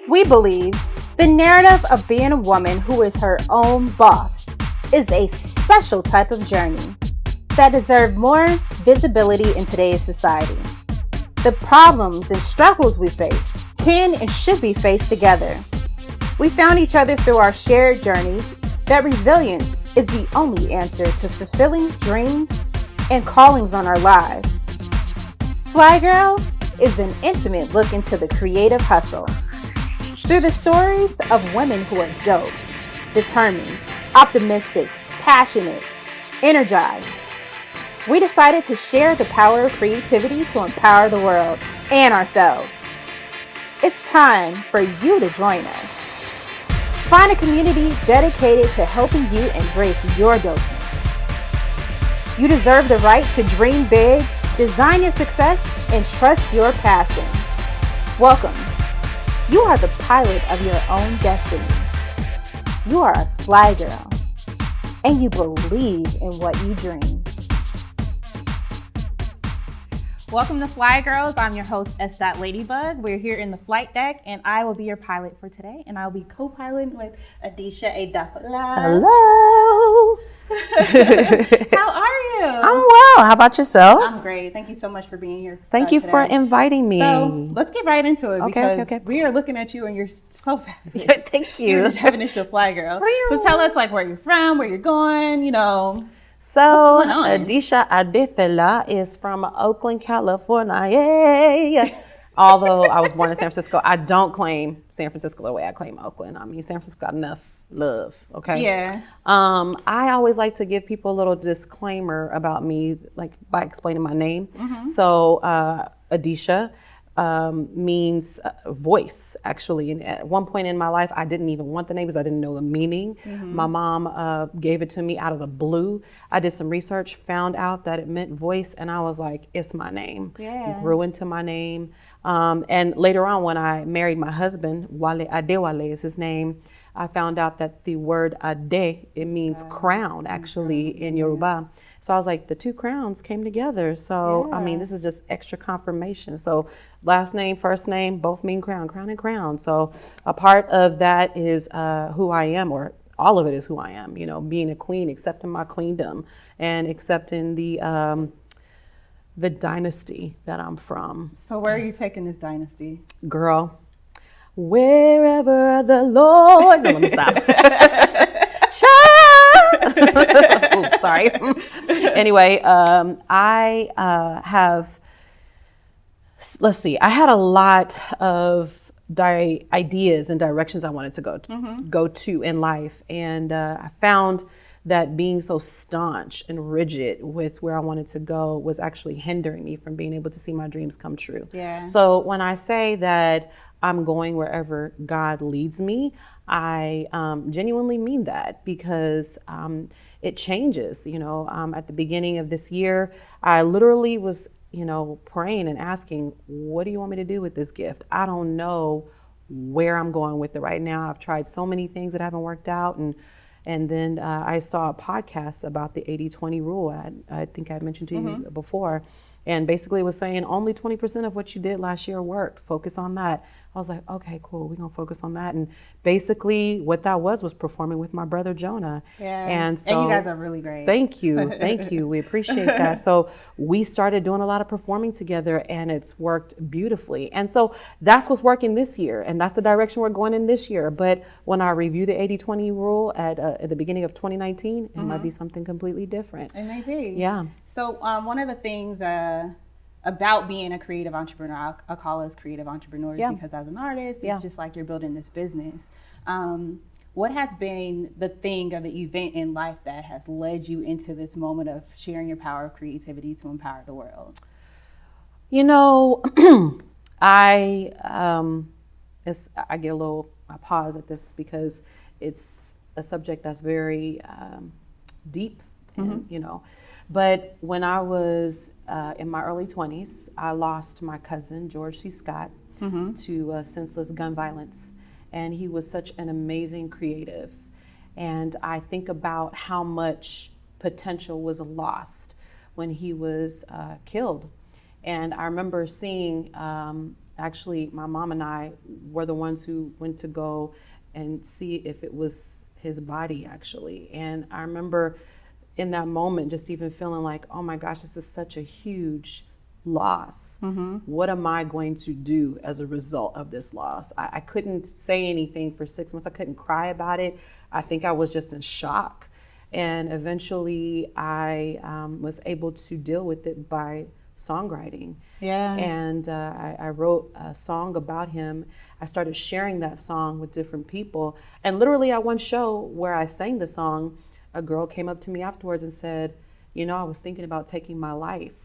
We believe the narrative of being a woman who is her own boss is a special type of journey that deserves more visibility in today's society. The problems and struggles we face can and should be faced together. We found each other through our shared journeys that resilience is the only answer to fulfilling dreams and callings on our lives. FlyGirls is an intimate look into the creative hustle. Through the stories of women who are dope, determined, optimistic, passionate, energized, we decided to share the power of creativity to empower the world and ourselves. It's time for you to join us. Find a community dedicated to helping you embrace your dopeness. You deserve the right to dream big, design your success, and trust your passion. Welcome. You are the pilot of your own destiny. You are a fly girl, and you believe in what you dream. Welcome to Fly Girls. I'm your host, S.LadyBug. We're here in the flight deck, and I will be your pilot for today, and I'll be co-piloting with Adesha Adefela. Hello. How are you? I'm well. How about yourself? I'm great. Thank you so much for being here. Thank you today. for inviting me. So let's get right into it because Okay. we are looking at you and you're so fabulous. Thank You're you. the definition of fly girl. So tell us like where you're from, where you're going, So, what's going on? Adesha Adefela is from Oakland, California. Yay. Although I was born in San Francisco, I don't claim San Francisco the way I claim Oakland. I mean, San Francisco got enough love, okay? Yeah. I always like to give people a little disclaimer about me, like by explaining my name. Mm-hmm. So, Adesha means voice, actually. And at one point in my life, I didn't even want the name because I didn't know the meaning. Mm-hmm. My mom gave it to me out of the blue. I did some research, found out that it meant voice, and I was like, it's my name. Yeah. Grew into my name. And later on, when I married my husband, Wale Adewale is his name, I found out that the word Ade, it means crown, actually, in Yoruba. So I was like, the two crowns came together. So, I mean, this is just extra confirmation. So last name, first name, both mean crown and crown. So a part of that is who I am, or all of it is who I am, being a queen, accepting my queendom and accepting the dynasty that I'm from. So where are you taking this dynasty? Girl, wherever the Lord... No, let me stop. Oops, sorry. Anyway, I have... Let's see. I had a lot of ideas and directions I wanted to go to in life. And I found that being so staunch and rigid with where I wanted to go was actually hindering me from being able to see my dreams come true. Yeah. So when I say that I'm going wherever God leads me, I genuinely mean that because it changes. At the beginning of this year, I literally was, praying and asking, what do you want me to do with this gift? I don't know where I'm going with it right now. I've tried so many things that haven't worked out. And then I saw a podcast about the 80-20 rule. I think I mentioned to you before. And basically it was saying only 20% of what you did last year worked. Focus on that. I was like, okay, cool. We're going to focus on that. And basically what that was performing with my brother, Jonah. Yeah. And so you guys are really great. Thank you. Thank you. We appreciate that. So we started doing a lot of performing together and it's worked beautifully. And so that's what's working this year. And that's the direction we're going in this year. But when I review the 80-20 rule at the beginning of 2019, it might be something completely different. It may be. Yeah. So one of the things about being a creative entrepreneur, I'll call us creative entrepreneurs because as an artist, it's just like you're building this business. What has been the thing or the event in life that has led you into this moment of sharing your power of creativity to empower the world? I pause at this because it's a subject that's very deep, and, But when I was in my early 20s, I lost my cousin, George C. Scott, to senseless gun violence. And he was such an amazing creative. And I think about how much potential was lost when he was killed. And I remember seeing actually, my mom and I were the ones who went to go and see if it was his body, actually. And I remember in that moment just even feeling like, oh my gosh, this is such a huge loss. What am I going to do as a result of this loss? I couldn't say anything for 6 months. I couldn't cry about it. I think I was just in shock. And eventually I was able to deal with it by songwriting. Yeah. And I wrote a song about him. I started sharing that song with different people. And literally at one show where I sang the song, a girl came up to me afterwards and said, you know, I was thinking about taking my life,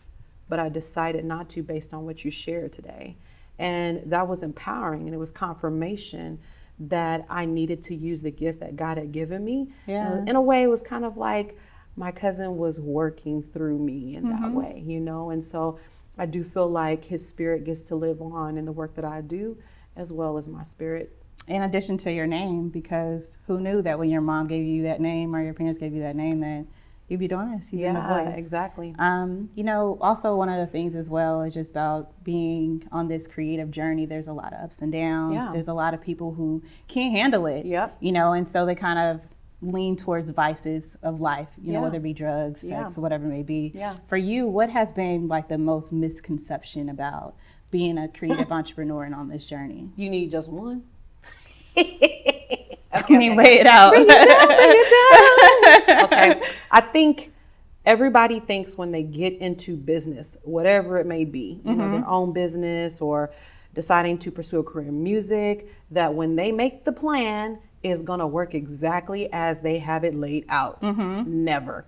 but I decided not to based on what you shared today. And that was empowering, and it was confirmation that I needed to use the gift that God had given me. Yeah. In a way, it was kind of like my cousin was working through me in that way, you know? And so I do feel like his spirit gets to live on in the work that I do, as well as my spirit. In addition to your name, because who knew that when your mom gave you that name or your parents gave you that name that you'd be doing this, you'd be in the voice. Exactly. You know, also one of the things as well is just about being on this creative journey. There's a lot of ups and downs. Yeah. There's a lot of people who can't handle it. Yep. You know, and so they kind of lean towards vices of life, you know, whether it be drugs, sex, or whatever it may be. Yeah. For you, what has been like the most misconception about being a creative entrepreneur and on this journey? You need just one. I mean, lay it out. Bring it down. Okay. I think everybody thinks when they get into business, whatever it may be, you know, their own business or deciding to pursue a career in music, that when they make the plan, is going to work exactly as they have it laid out. Never.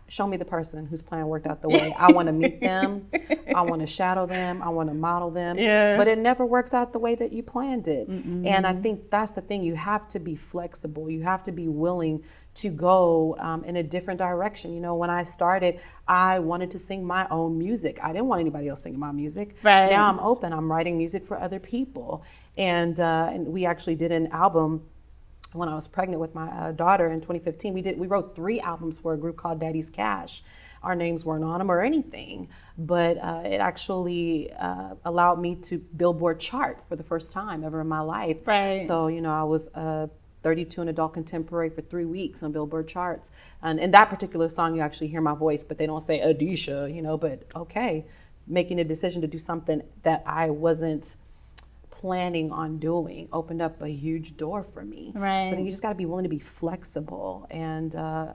Show me the person whose plan worked out the way I want to meet them. I want to shadow them. I want to model them. Yeah. But it never works out the way that you planned it. And I think that's the thing. You have to be flexible. You have to be willing to go in a different direction. You know, when I started, I wanted to sing my own music. I didn't want anybody else singing my music. Right. Now I'm open. I'm writing music for other people. And we actually did an album when I was pregnant with my daughter in 2015. We wrote 3 albums for a group called Daddy's Cash. Our names weren't on them or anything, but it actually allowed me to Billboard chart for the first time ever in my life. Right. So, you know, I was 32 in adult contemporary for 3 weeks on Billboard charts. And in that particular song, you actually hear my voice, but they don't say Adesha, you know, but okay, making a decision to do something that I wasn't planning on doing opened up a huge door for me. Right. So I think you just got to be willing to be flexible and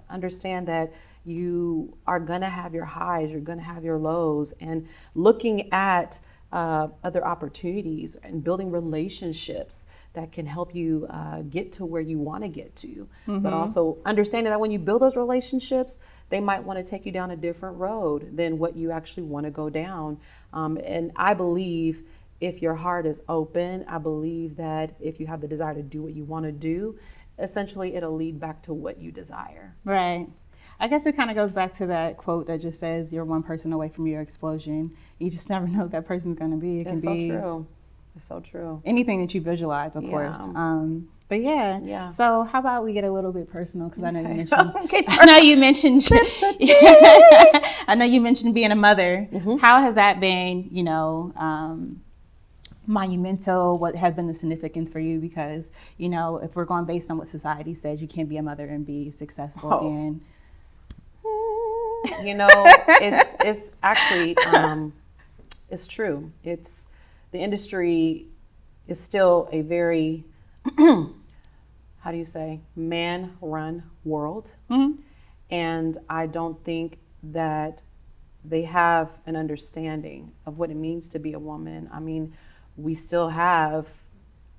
understand that you are going to have your highs, you're going to have your lows, and looking at other opportunities and building relationships that can help you get to where you want to get to. But also understanding that when you build those relationships, they might want to take you down a different road than what you actually want to go down. And I believe if your heart is open, I believe that if you have the desire to do what you want to do, essentially it'll lead back to what you desire. Right. I guess it kind of goes back to that quote that just says you're one person away from your explosion. You just never know who that person's going to be. It It's can be so true. It's so true. anything that you visualize, of course. But yeah. So how about we get a little bit personal, because I know you mentioned. I know you mentioned. I know you mentioned being a mother. How has that been? You know, monumental. What has been the significance for you? Because you know, if we're going based on what society says, you can't be a mother and be successful. And you know, it's actually it's true. It's the industry is still a very how do you say, man-run world. And I don't think that they have an understanding of what it means to be a woman. I mean, we still have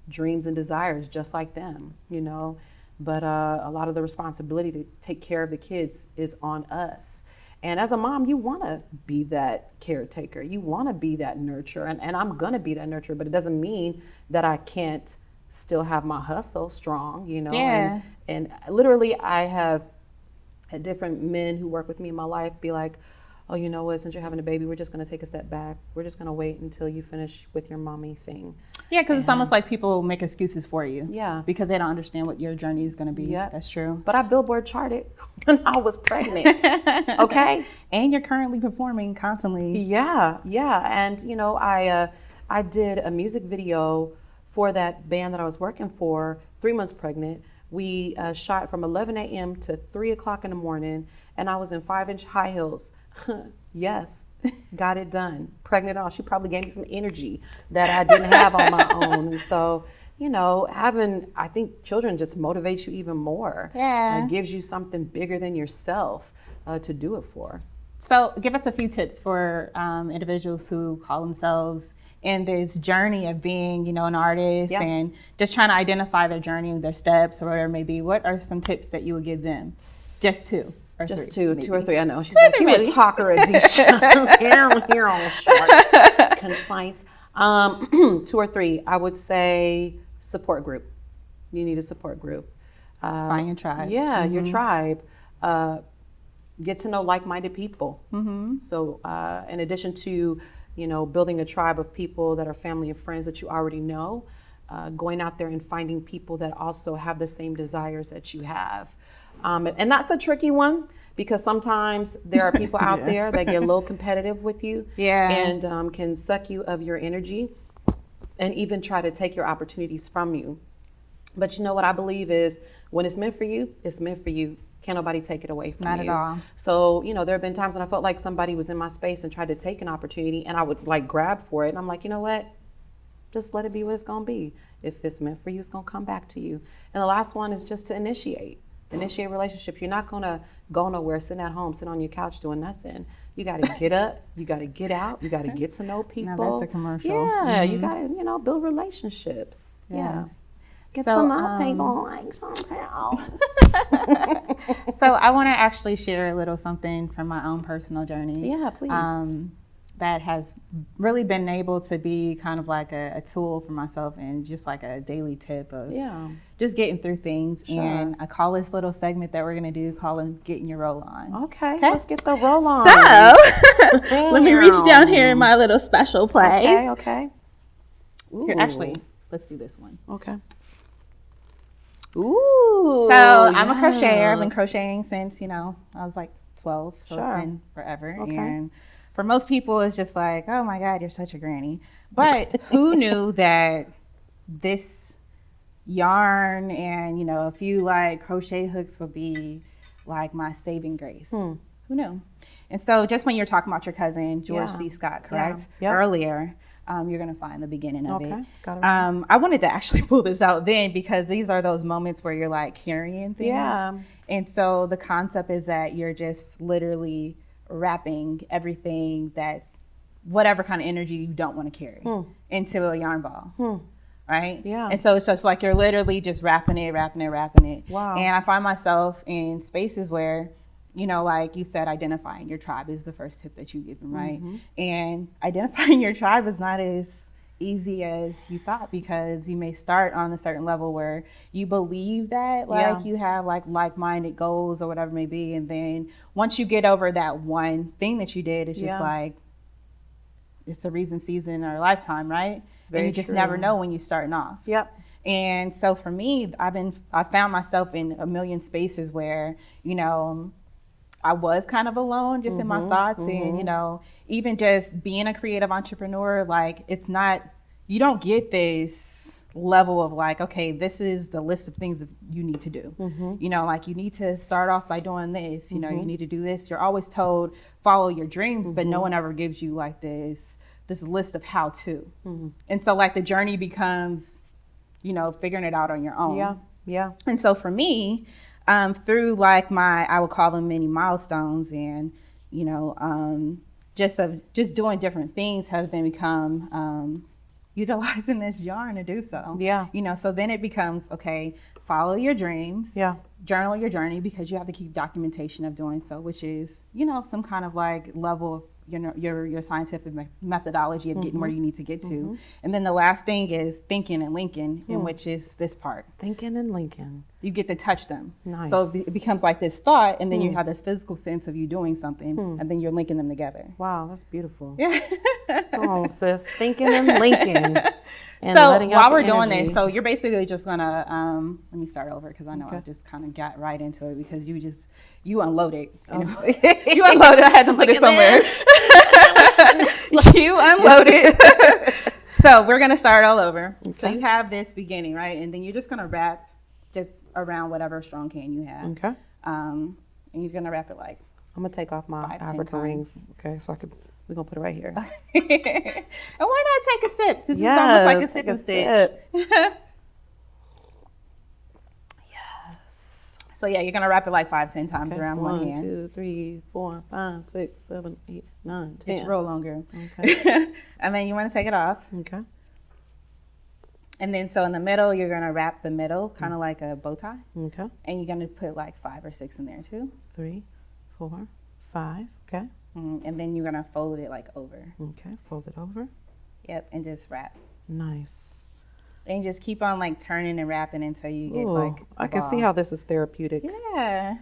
dreams and desires just like them, you know, but a lot of the responsibility to take care of the kids is on us. And as a mom, you want to be that caretaker. You want to be that nurturer. And I'm going to be that nurturer, but it doesn't mean that I can't still have my hustle strong, you know. Yeah. And literally, I have had different men who work with me in my life be like, oh, you know what, since you're having a baby, we're just going to take a step back. We're just going to wait until you finish with your mommy thing. yeah, because it's almost like people make excuses for you. Yeah. Because they don't understand what your journey is going to be. Yeah. That's true. But I Billboard charted when I was pregnant. Okay. And you're currently performing constantly. Yeah. And, you know, I I did a music video for that band that I was working for, 3 months pregnant. We shot from 11 a.m. to 3 o'clock in the morning, and I was in 5-inch high heels. Yes, got it done. Pregnant all. She probably gave me some energy that I didn't have on my own. And so, you know, I think children just motivate you even more. Yeah. It gives you something bigger than yourself to do it for. So give us a few tips for individuals who call themselves in this journey of being, you know, an artist and just trying to identify their journey, their steps, or whatever it may be. What are some tips that you would give them? Just two. Just three, two or three. I know. She's Two or like, three, you a maybe. talker, Adesha. Here on short, concise. 2 or 3. I would say support group. You need a support group. Find your tribe. Yeah, your tribe. Get to know like-minded people. So in addition to, you know, building a tribe of people that are family and friends that you already know, going out there and finding people that also have the same desires that you have. And that's a tricky one because sometimes there are people out there that get a little competitive with you and can suck you of your energy and even try to take your opportunities from you. But you know what I believe is when it's meant for you, it's meant for you. Can't nobody take it away from you. Not at all. So, you know, there have been times when I felt like somebody was in my space and tried to take an opportunity and I would like grab for it. And I'm like, you know what? Just let it be what it's going to be. If it's meant for you, it's going to come back to you. And the last one is just to initiate relationships. You're not going to go nowhere, sitting at home, sit on your couch doing nothing. You got to get up. You got to get out. You got to get to know people. Now that's a commercial. Yeah, you got to, you know, build relationships. Yeah. Get So, some other people like Shantelle. So I want to actually share a little something from my own personal journey. Yeah, please. That has really been able to be kind of like a tool for myself and just like a daily tip of just getting through things. Sure. And I call this little segment that we're going to do calling Getting Your Roll On. Okay, let's get the roll on. So let me reach down here in my little special place. Okay. Here, actually, let's do this one. Okay. Ooh. So I'm a crocheter. I've been crocheting since, you know, I was like 12. So it's been forever. Okay. And for most people, it's just like, oh my God, you're such a granny. But who knew that this yarn and, you know, a few like crochet hooks would be like my saving grace? Who knew? And so just when you're talking about your cousin, George C. Scott, correct? Yeah. Yep. Earlier, you're going to find the beginning of it. Got it. I wanted to actually pull this out then because these are those moments where you're like carrying things. Yeah. And so the concept is that you're just literally wrapping everything that's whatever kind of energy you don't want to carry into a yarn ball. Right? Yeah. And so it's just like you're literally just wrapping it. Wow. And I find myself in spaces where, you know, like you said, identifying your tribe is the first tip that you give them, right? And identifying your tribe is not as easy as you thought because you may start on a certain level where you believe that like you have like-minded goals or whatever it may be, and then once you get over that one thing that you did, it's just like it's a reason, season, or lifetime, right? And you just never know when you're starting off. Yep. And so for me, I found myself in a million spaces where, you know, I was kind of alone just in my thoughts and, you know, even just being a creative entrepreneur, like it's not, you don't get this level of like, okay, this is the list of things that you need to do. You know, like you need to start off by doing this, you know, you need to do this. You're always told follow your dreams, but no one ever gives you like this list of how to. And so like the journey becomes, you know, figuring it out on your own. Yeah. And so for me, through like I would call them mini milestones and, you know, just doing different things has become utilizing this yarn to do so. Yeah. You know, so then it becomes, okay, follow your dreams. Yeah. Journal your journey because you have to keep documentation of doing so, which is, you know, some kind of like level of, you know, your scientific methodology of getting where you need to get to. And then the last thing is thinking and linking, in which is this part. Thinking and linking. You get to touch them. Nice. So it becomes like this thought, and then you have this physical sense of you doing something, and then you're linking them together. Wow, that's beautiful. Yeah. Come on, sis. Thinking and linking. And so while we're doing this, so you're basically just gonna, let me start over because I know I just kind of got right into it because you unloaded. You unloaded. I had to put it somewhere. You unloaded. So we're going to start all over. Okay. So you have this beginning, right? And then you're just going to wrap just around whatever strong can you have. Okay. And you're going to wrap it like I'm going to take off my 5-10 African ring. times. Okay, so we're going to put it right here. And why not take a sip? This is almost like a sip and stitch. Yes. So yeah, you're going to wrap it like 5-10 times around one hand. 1, 2, 3, 4, 5, 6, 7, 8, 9, 10. It's real longer. Okay. And then you want to take it off. Okay. And then so in the middle, you're going to wrap the middle kind of like a bow tie. Okay. And you're going to put like 5 or 6 in there too. 3, 4, 5. Okay. And then you're going to fold it like over. Okay. Fold it over. Yep. And just wrap. Nice. And just keep on like turning and wrapping until you get Ooh, like a I can ball. see how this is therapeutic. Yeah.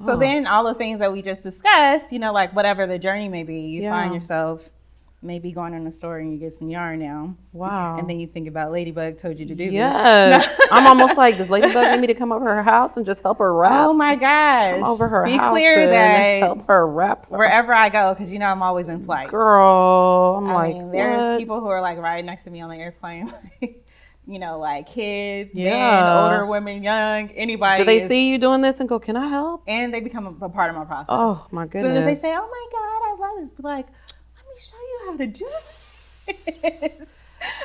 So then all the things that we just discussed, you know, like whatever the journey may be, you Yeah. find yourself maybe going in the store and you get some yarn now. Wow. And then you think about Ladybug told you to do Yes. this. I'm almost like, does Ladybug need me to come over her house and just help her wrap? Oh my gosh. Come over her Be house clear and that help her wrap. wherever I go, because you know I'm always in flight. Girl, I'm I like, mean, there's what? people who are like riding next to me on the airplane. You know, like kids, men, Yeah. older women, young, anybody. Do they is- see you doing this and go, can I help? And they become a part of my process. Oh my As goodness. soon as they say, oh my God, I love this, be like, let me show you how to do this.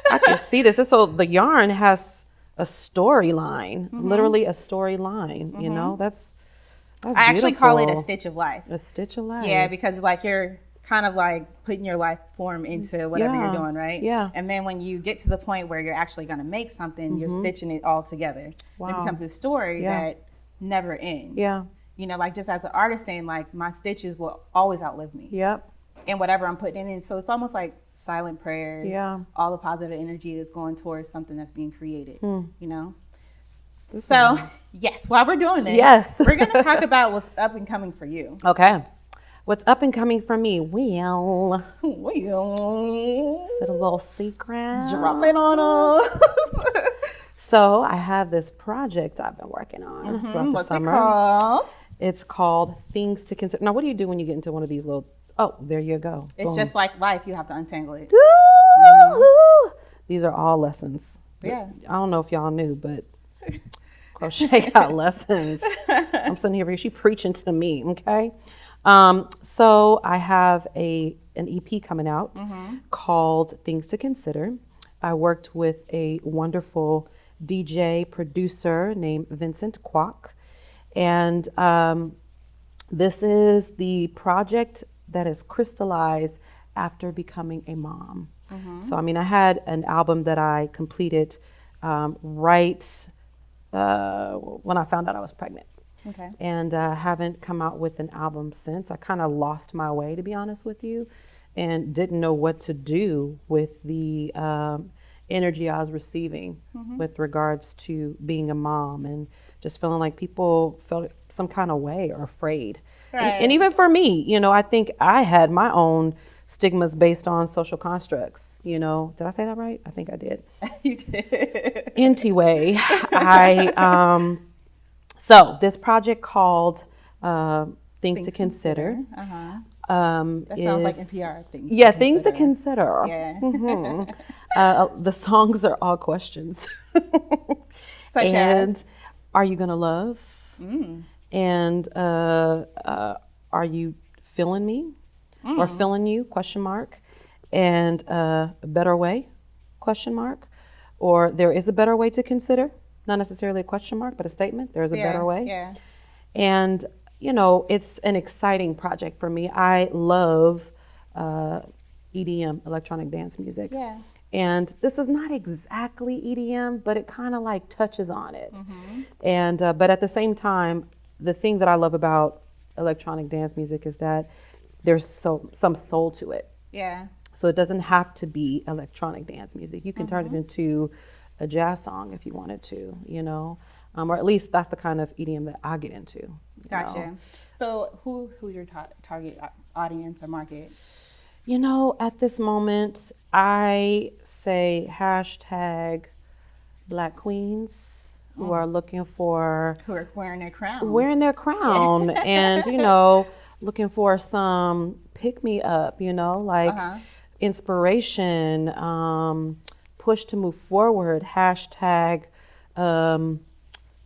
I can see this. So the yarn has a storyline, literally a storyline. You know, that's I actually call it a beautiful. stitch of life. A stitch of life. Yeah, because like you're kind of like putting your life form into whatever Yeah. you're doing, right? Yeah. And then when you get to the point where you're actually going to make something, you're stitching it all together. Wow. It becomes a story Yeah. that never ends. Yeah. You know, like just as an artist saying, like my stitches will always outlive me. Yep. And whatever I'm putting in. So it's almost like silent prayers. Yeah. All the positive energy is going towards something that's being created, you know? This So, yes, while we're doing this, Yes. we're going to talk about what's up and coming for you. Okay. What's up and coming for me? Well, Well, is it a little secret? drop it on us. So I have this project I've been working on throughout the What's it summer. called? It's called Things to Consider. Now, what do you do when you get into one of these little? Oh, there you go. It's Boom. just like life. You have to untangle it. Woo-hoo! These are all lessons. Yeah. I don't know if y'all knew, but Crochet got lessons. I'm sitting here, she preaching to me, okay? So I have an EP coming out called Things to Consider. I worked with a wonderful DJ producer named Vincent Kwok. And this is the project that is crystallized after becoming a mom. So, I mean, I had an album that I completed right when I found out I was pregnant. Okay. And haven't come out with an album since. I kind of lost my way, to be honest with you, and didn't know what to do with the energy I was receiving with regards to being a mom, and just feeling like people felt some kind of way or afraid. Right. And even for me, you know, I think I had my own stigmas based on social constructs. You know, did I say that right? I think I did. You did. Anyway, so this project called Things to Consider. Uh-huh. That sounds like NPR things. Yeah, Things to Consider. Yeah. The songs are all questions. Such and as? Are you gonna love? And are you feeling me? Or feeling you? Question mark. And a better way? Question mark. Or there is a better way to consider? Not necessarily a question mark, but a statement. There is a better way. Yeah. And, you know, it's an exciting project for me. I love EDM, electronic dance music. Yeah. And this is not exactly EDM, but it kind of like touches on it. And but at the same time, the thing that I love about electronic dance music is that there's some soul to it. Yeah. So it doesn't have to be electronic dance music. You can turn it into a jazz song if you wanted to, you know, or at least that's the kind of EDM that I get into. you Gotcha. know. So who's your target audience or market? You know, at this moment, I say hashtag Black queens who are looking for Who are wearing their crowns? wearing their crown and, you know, looking for some pick me up, you know, like inspiration, push to move forward, hashtag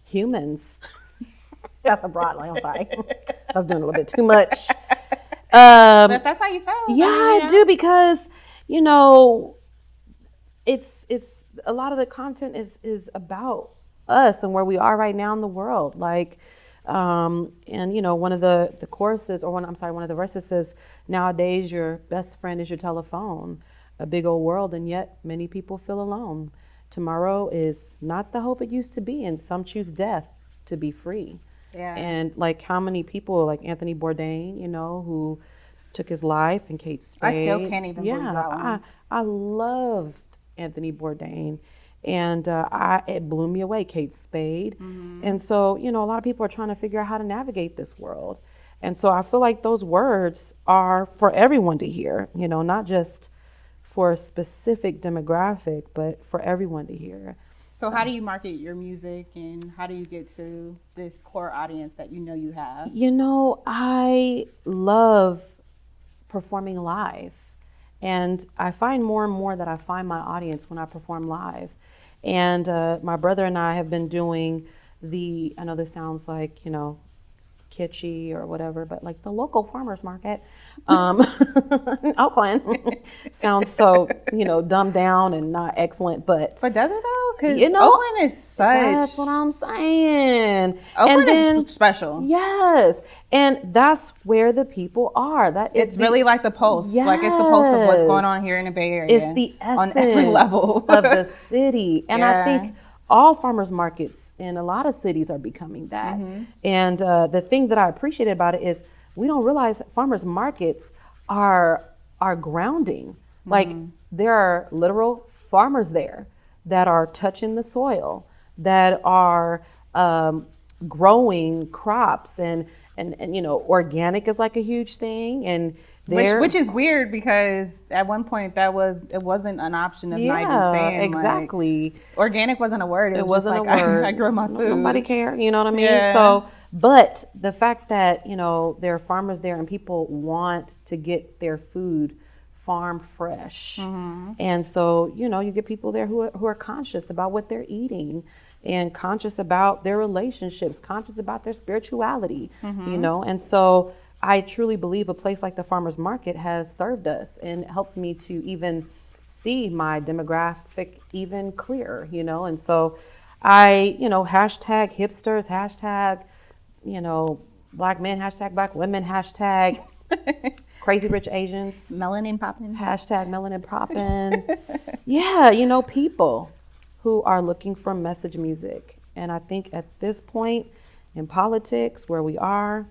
humans. That's a broad line. I'm sorry. I was doing a little bit too much. But if that's how you feel. Yeah, I do, because, you know, it's a lot of the content is about us and where we are right now in the world. Like, and you know, one of the choruses, or one of the verses says, nowadays your best friend is your telephone, a big old world, and yet many people feel alone. Tomorrow is not the hope it used to be, and some choose death to be free. Yeah. And like, how many people, like Anthony Bourdain, you know, who took his life, and Kate Spade. I still can't even believe that one. I loved Anthony Bourdain, and it blew me away, Kate Spade. And so, you know, a lot of people are trying to figure out how to navigate this world. And so I feel like those words are for everyone to hear, you know, not just for a specific demographic, but for everyone to hear. So how do you market your music, and how do you get to this core audience that you know you have? You know, I love performing live. And I find more and more that I find my audience when I perform live. And my brother and I have been doing I know this sounds like, you know, kitschy or whatever, but like the local farmers market in Oakland sounds so, you know, dumbed down and not excellent, but does it though? Because you know, Oakland is such. That's what I'm saying. Oakland is special. Yes, and that's where the people are. It's really like the pulse. Yes. Like it's the pulse of what's going on here in the Bay Area. It's the essence on every level of the city, and Yeah. I think all farmers markets in a lot of cities are becoming that. And the thing that I appreciate about it is we don't realize that farmers markets are grounding. Like, there are literal farmers there that are touching the soil, that are growing crops, and you know, organic is like a huge thing, and which is weird, because at one point it wasn't an option of not even saying exactly. Like, organic wasn't a word. It was wasn't just like, a word. I grow my food. Nobody cared, you know what I mean? Yeah. So, but the fact that, you know, there are farmers there and people want to get their food farm fresh. And so, you know, you get people there who are conscious about what they're eating, and conscious about their relationships, conscious about their spirituality, you know? And so I truly believe a place like the farmer's market has served us and helped me to even see my demographic even clearer, you know? And so I, you know, hashtag hipsters, hashtag, you know, black men, hashtag black women, hashtag crazy rich Asians. Melanin popping. Hashtag melanin popping. Yeah, you know, people who are looking for message music. And I think at this point in politics, where we are,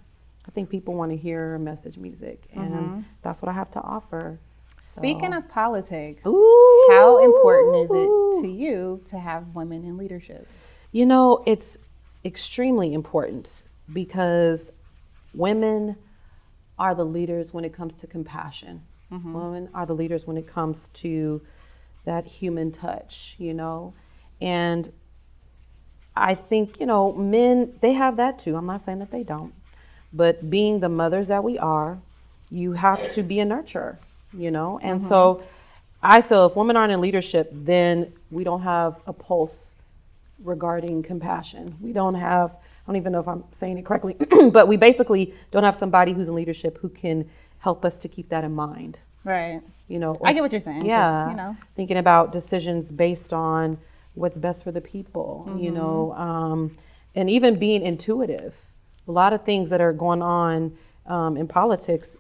I think people want to hear message music. And that's what I have to offer. So. Speaking of politics, Ooh. how important is it to you to have women in leadership? You know, it's extremely important, because women are the leaders when it comes to compassion. Women are the leaders when it comes to that human touch, you know? And I think, you know, men, they have that too. I'm not saying that they don't. But being the mothers that we are, you have to be a nurturer, you know? And so I feel if women aren't in leadership, then we don't have a pulse regarding compassion. We don't have, I don't even know if I'm saying it correctly, but we basically don't have somebody who's in leadership who can help us to keep that in mind. Right. You know, I get what you're saying. Yeah. You know, thinking about decisions based on what's best for the people, you know, and even being intuitive. A lot of things that are going on in politics,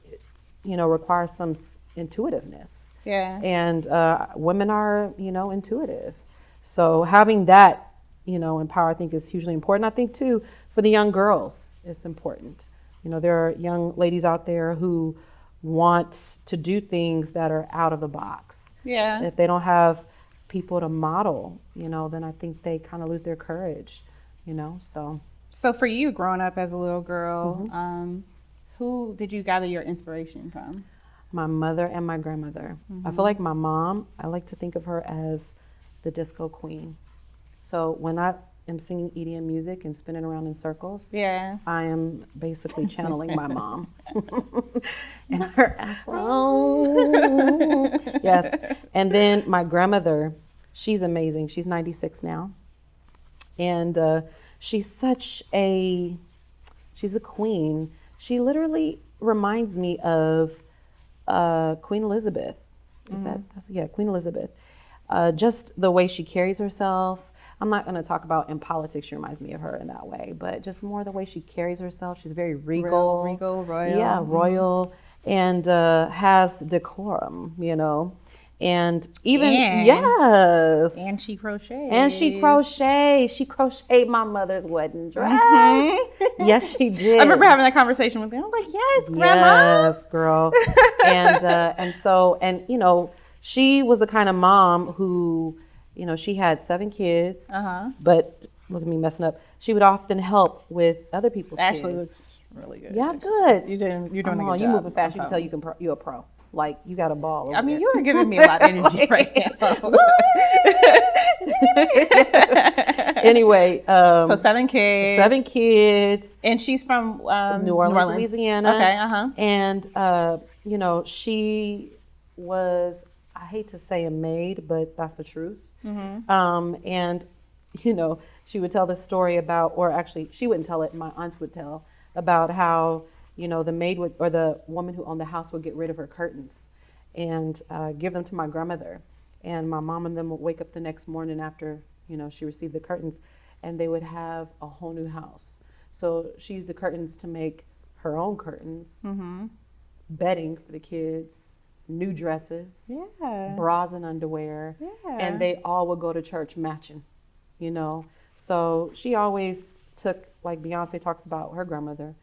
you know, require some intuitiveness. Yeah. And women are, you know, intuitive. So having that, you know, in power, I think is hugely important. I think too, for the young girls, it's important. You know, there are young ladies out there who want to do things that are out of the box. Yeah. If they don't have people to model, you know, then I think they kind of lose their courage, you know, so. So for you, growing up as a little girl, who did you gather your inspiration from? My mother and my grandmother. I feel like my mom, I like to think of her as the disco queen. So when I am singing EDM music and spinning around in circles, Yeah. I am basically channeling my mom. And her afro. Yes. And then my grandmother, she's amazing. She's 96 now. And she's a queen. She literally reminds me of Queen Elizabeth. Queen Elizabeth. Just the way she carries herself. I'm not going to talk about in politics. She reminds me of her in that way, but just more the way she carries herself. She's very regal. Royal. Yeah, royal, and has decorum, you know. And even, yes. And she crochets. She crocheted my mother's wedding dress. Yes, she did. I remember having that conversation with her. I was like, yes, Grandma. Yes, girl. And you know, she was the kind of mom who, you know, she had 7 kids, but look at me messing up. She would often help with other people's kids. Ashley looks really good. Yeah, good. You're doing a good job. You moving fast. You can tell you're a pro. Like, you got a ball. I mean, you are giving me a lot of energy right now. Anyway. So 7 kids. 7 kids. And she's from New Orleans, Louisiana. Okay, And, you know, she was, I hate to say a maid, but that's the truth. And, you know, she would tell this story about, or actually, she wouldn't tell it, my aunts would tell, about how, you know, the maid would, or the woman who owned the house would get rid of her curtains and give them to my grandmother. And my mom and them would wake up the next morning after, you know, she received the curtains, and they would have a whole new house. So she used the curtains to make her own curtains, bedding for the kids, new dresses, bras and underwear, and they all would go to church matching, you know. So she always took, like Beyonce talks about her grandmother,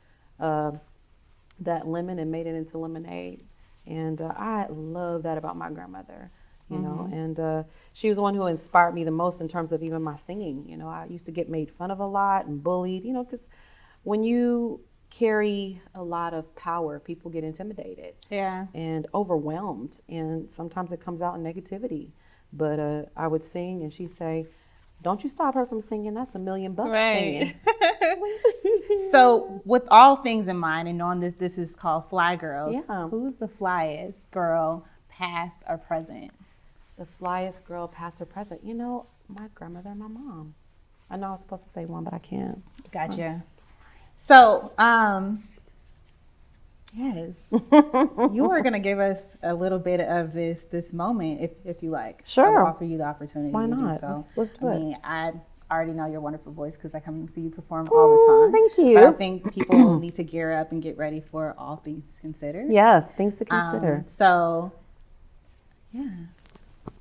that lemon and made it into lemonade. And I love that about my grandmother, you know. And she was the one who inspired me the most in terms of even my singing. You know, I used to get made fun of a lot and bullied, you know, because when you carry a lot of power, people get intimidated and overwhelmed, and sometimes it comes out in negativity. But I would sing, and she'd say, "Don't you stop her from singing. That's $1 million singing." So with all things in mind, and knowing that this is called FlyGirls, who's the flyest girl, past or present? The flyest girl, past or present? You know, my grandmother and my mom. I know I was supposed to say one, but I can't. Gotcha. So, yes, you are going to give us a little bit of this moment, if you like. Sure. I'll offer you the opportunity. Why to not? do so. Let's do it. I mean, I already know your wonderful voice because I come and see you perform all the time. Thank you. But I think people need to gear up and get ready for all things considered. Yes, things to consider. So, yeah,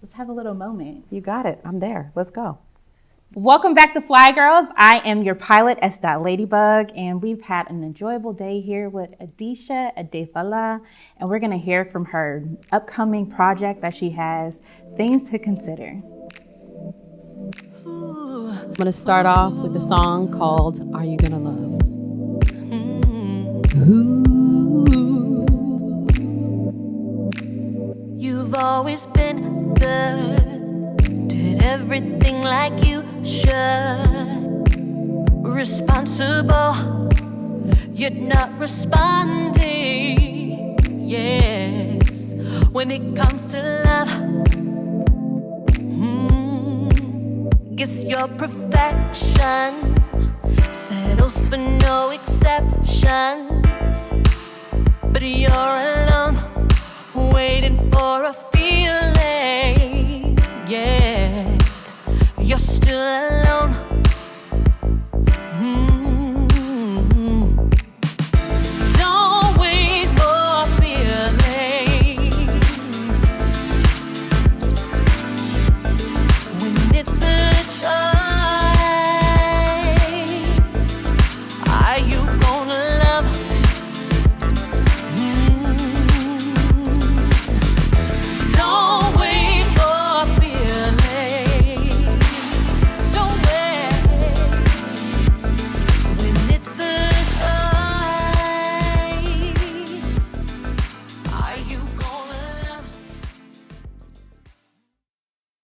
let's have a little moment. You got it. I'm there. Let's go. Welcome back to FlyGirls. I am your pilot, S.LadyBug, and we've had an enjoyable day here with Adesha Adefela, and we're going to hear from her upcoming project that she has, Things to Consider. I'm going to start off with a song called Are You Gonna Love? You've always been good, did everything like you should. Responsible, yet not responding. Yes, when it comes to love, guess your perfection settles for no exceptions. But you're alone, waiting for a feeling. Yet you're still alive.